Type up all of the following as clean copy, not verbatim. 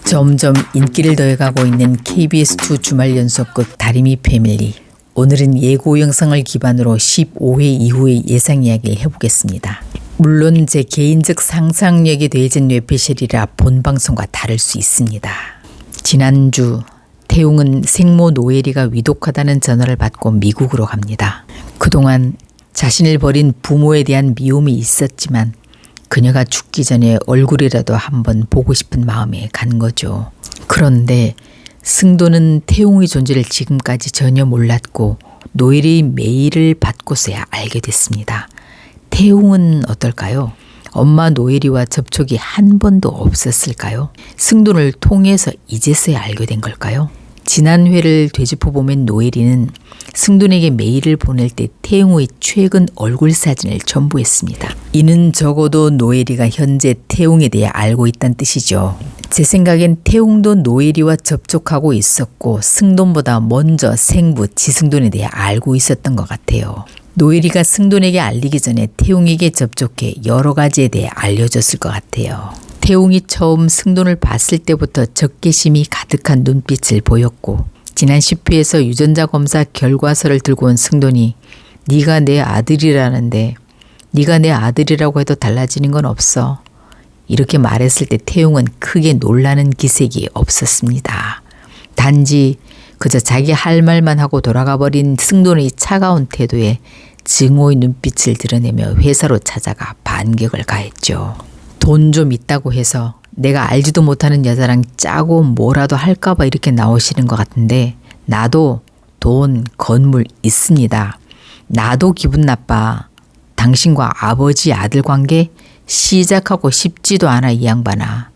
점점 인기를 더해가고 있는 KBS2 주말 연속극 다리미 패밀리. 오늘은 예고 영상을 기반으로 15회 이후의 예상 이야기를 해보겠습니다. 물론 제 개인적 상상력이 더해진 뇌피셜이라 본 방송과 다를 수 있습니다. 지난주 태웅은 생모 노엘이가 위독하다는 전화를 받고 미국으로 갑니다. 그동안 자신을 버린 부모에 대한 미움이 있었지만 그녀가 죽기 전에 얼굴이라도 한번 보고 싶은 마음에 간 거죠. 그런데 승도는 태웅의 존재를 지금까지 전혀 몰랐고 노엘의 메일을 받고서야 알게 됐습니다. 태웅은 어떨까요? 엄마 노엘이와 접촉이 한 번도 없었을까요? 승돈을 통해서 이제서야 알게 된 걸까요? 지난 회를 되짚어보면 노엘이는 승돈에게 메일을 보낼 때 태웅의 최근 얼굴 사진을 첨부했습니다. 이는 적어도 노엘이가 현재 태웅에 대해 알고 있다는 뜻이죠. 제 생각엔 태웅도 노엘이와 접촉하고 있었고 승돈보다 먼저 생부 지승돈에 대해 알고 있었던 것 같아요. 노엘이가 승돈에게 알리기 전에 태웅에게 접촉해 여러 가지에 대해 알려줬을 것 같아요. 태웅이 처음 승돈을 봤을 때부터 적개심이 가득한 눈빛을 보였고 지난 10회에서 유전자 검사 결과서를 들고 온 승돈이 네가 내 아들이라는데 네가 내 아들이라고 해도 달라지는 건 없어. 이렇게 말했을 때 태웅은 크게 놀라는 기색이 없었습니다. 단지 그저 자기 할 말만 하고 돌아가 버린 승돈의 차가운 태도에 증오의 눈빛을 드러내며 회사로 찾아가 반격을 가했죠. 돈 좀 있다고 해서 내가 알지도 못하는 여자랑 짜고 뭐라도 할까봐 이렇게 나오시는 것 같은데 나도 돈, 건물 있습니다. 나도 기분 나빠. 당신과 아버지 아들 관계 시작하고 싶지도 않아 이 양반아.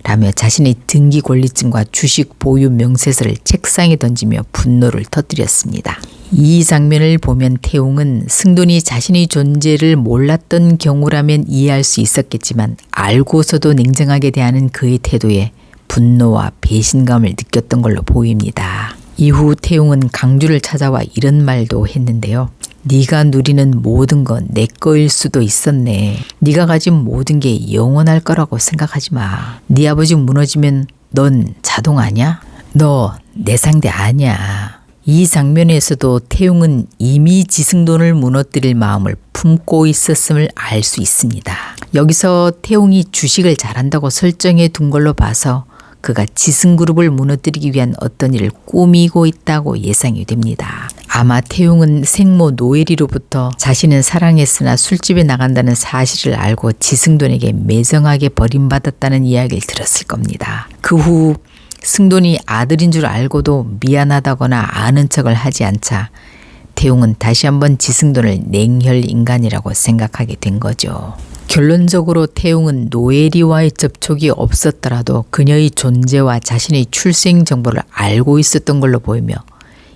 라며 자신의 등기 권리증과 주식 보유 명세서를 책상에 던지며 분노를 터뜨렸습니다. 이 장면을 보면 태웅은 승돈이 자신의 존재를 몰랐던 경우라면 이해할 수 있었겠지만 알고서도 냉정하게 대하는 그의 태도에 분노와 배신감을 느꼈던 걸로 보입니다. 이후 태웅은 강주를 찾아와 이런 말도 했는데요. 네가 누리는 모든 건 내 거일 수도 있었네. 네가 가진 모든 게 영원할 거라고 생각하지 마. 네 아버지 무너지면 넌 자동 아냐? 너 내 상대 아니야. 이 장면에서도 태웅은 이미 지승돈을 무너뜨릴 마음을 품고 있었음을 알 수 있습니다. 여기서 태웅이 주식을 잘한다고 설정해 둔 걸로 봐서 그가 지승그룹을 무너뜨리기 위한 어떤 일을 꾸미고 있다고 예상이 됩니다. 아마 태웅은 생모 노엘이로부터 자신은 사랑했으나 술집에 나간다는 사실을 알고 지승돈에게 매정하게 버림받았다는 이야기를 들었을 겁니다. 그 후 승돈이 아들인 줄 알고도 미안하다거나 아는 척을 하지 않자 태웅은 다시 한번 지승돈을 냉혈 인간이라고 생각하게 된 거죠. 결론적으로 태웅은 노엘이와의 접촉이 없었더라도 그녀의 존재와 자신의 출생 정보를 알고 있었던 걸로 보이며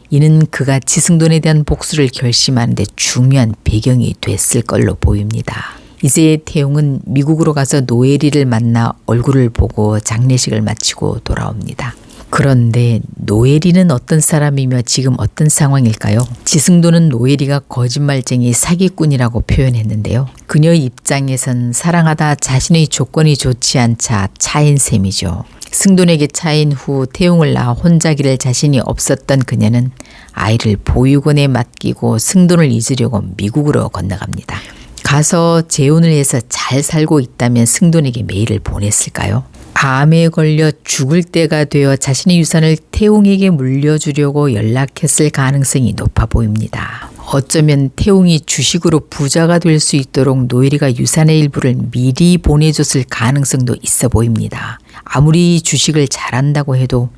이는 그가 지승돈에 대한 복수를 결심하는 데 중요한 배경이 됐을 걸로 보입니다. 이제 태웅은 미국으로 가서 노엘이를 만나 얼굴을 보고 장례식을 마치고 돌아옵니다. 그런데 노엘이는 어떤 사람이며 지금 어떤 상황일까요? 지승돈은 노엘이가 거짓말쟁이 사기꾼이라고 표현했는데요. 그녀의 입장에선 사랑하다 자신의 조건이 좋지 않자 차인 셈이죠. 승돈에게 차인 후 태웅을 낳아 혼자 기를 자신이 없었던 그녀는 아이를 보육원에 맡기고 승돈을 잊으려고 미국으로 건너갑니다. 가서 재혼을 해서 잘 살고 있다면 승돈에게 메일을 보냈을까요? 암에 걸려 죽을 때가 되어 자신의 유산을 태웅에게 물려주려고 연락했을 가능성이 높아 보입니다. 어쩌면 태웅이 주식으로 부자가 될 수 있도록 노엘이가 유산의 일부를 미리 보내줬을 가능성도 있어 보입니다. 아무리 주식을 잘한다고 해도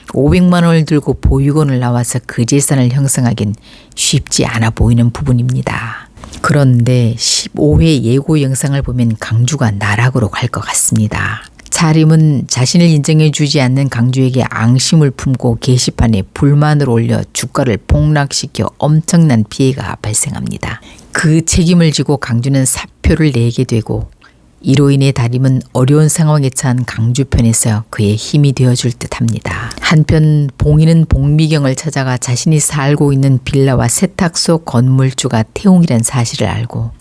500만 원을 들고 보육원을 나와서 그 재산을 형성하긴 쉽지 않아 보이는 부분입니다. 그런데 15회 예고 영상을 보면 강주가 나락으로 갈 것 같습니다. 차림은 자신을 인정해 주지 않는 강주에게 앙심을 품고 게시판에 불만을 올려 주가를 폭락시켜 엄청난 피해가 발생합니다. 그 책임을 지고 강주는 사표를 내게 되고 이로 인해 다림은 어려운 상황에 처한 강주 편에서 그의 힘이 되어줄 듯합니다. 한편 봉인은 복미경을 찾아가 자신이 살고 있는 빌라와 세탁소 건물주가 태웅이란 사실을 알고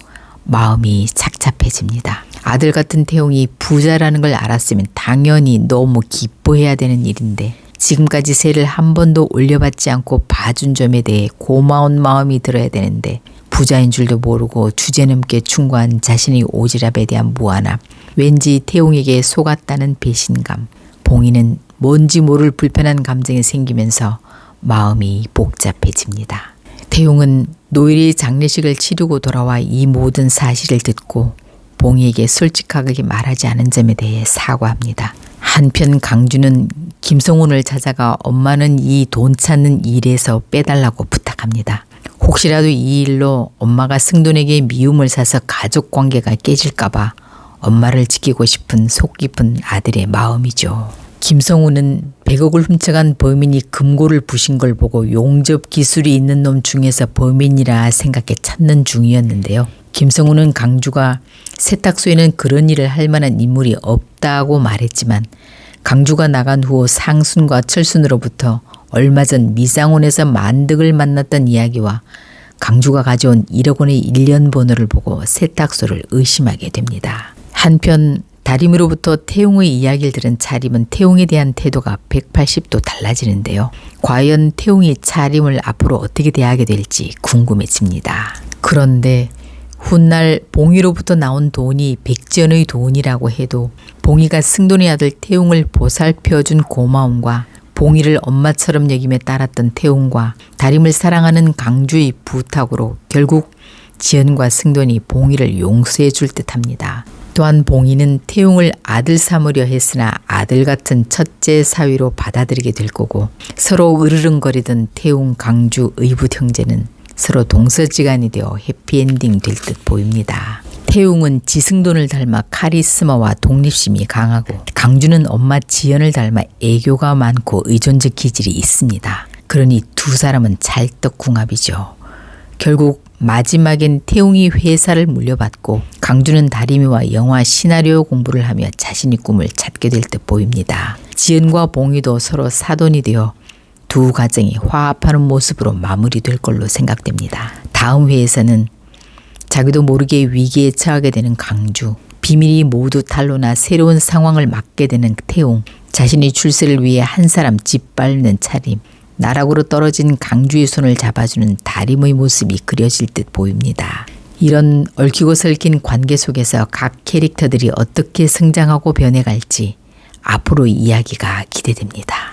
마음이 착잡해집니다. 아들 같은 태용이 부자라는 걸 알았으면 당연히 너무 기뻐해야 되는 일인데 지금까지 세를 한 번도 올려받지 않고 봐준 점에 대해 고마운 마음이 들어야 되는데 부자인 줄도 모르고 주제넘게 충고한 자신의 오지랖에 대한 무안함, 왠지 태용에게 속았다는 배신감, 봉이는 뭔지 모를 불편한 감정이 생기면서 마음이 복잡해집니다. 태용은 노일의 장례식을 치르고 돌아와 이 모든 사실을 듣고 봉이에게 솔직하게 말하지 않은 점에 대해 사과합니다. 한편 강주는 김성훈을 찾아가 엄마는 이 돈 찾는 일에서 빼달라고 부탁합니다. 혹시라도 이 일로 엄마가 승돈에게 미움을 사서 가족 관계가 깨질까봐 엄마를 지키고 싶은 속 깊은 아들의 마음이죠. 김성훈은 100억을 훔쳐간 범인이 금고를 부신 걸 보고 용접 기술이 있는 놈 중에서 범인이라 생각해 찾는 중이었는데요. 김성훈은 강주가 세탁소에는 그런 일을 할 만한 인물이 없다고 말했지만 강주가 나간 후 상순과 철순으로부터 얼마 전 미상원에서 만득을 만났던 이야기와 강주가 가져온 1억 원의 1년 번호를 보고 세탁소를 의심하게 됩니다. 한편 다림으로부터 태용의 이야기를 들은 차림은 태용에 대한 태도가 180도 달라지는데요. 과연 태용이 차림을 앞으로 어떻게 대하게 될지 궁금해집니다. 그런데 훗날 봉이로부터 나온 돈이 백지연의 돈이라고 해도 봉이가 승돈의 아들 태용을 보살펴준 고마움과 봉이를 엄마처럼 여김에 따랐던 태용과 다림을 사랑하는 강주의 부탁으로 결국 지연과 승돈이 봉이를 용서해 줄 듯합니다. 또한 봉이는 태용을 아들 삼으려 했으나 아들 같은 첫째 사위로 받아들이게 될 거고 서로 으르렁거리던 태용, 강주, 의붓 형제는 서로 동서지간이 되어 해피엔딩 될 듯 보입니다. 태용은 지승돈을 닮아 카리스마와 독립심이 강하고 강주는 엄마 지연을 닮아 애교가 많고 의존적 기질이 있습니다. 그러니 두 사람은 찰떡궁합이죠. 결국 마지막엔 태용이 회사를 물려받고 강주는 다리미와 영화 시나리오 공부를 하며 자신의 꿈을 찾게 될 듯 보입니다. 지연과 봉이도 서로 사돈이 되어 두 가정이 화합하는 모습으로 마무리될 걸로 생각됩니다. 다음 회에서는 자기도 모르게 위기에 처하게 되는 강주, 비밀이 모두 탄로나 새로운 상황을 맞게 되는 태용, 자신의 출세를 위해 한 사람 짓밟는 차림, 나락으로 떨어진 강주의 손을 잡아주는 다림의 모습이 그려질 듯 보입니다. 이런 얽히고 설킨 관계 속에서 각 캐릭터들이 어떻게 성장하고 변해갈지 앞으로 이야기가 기대됩니다.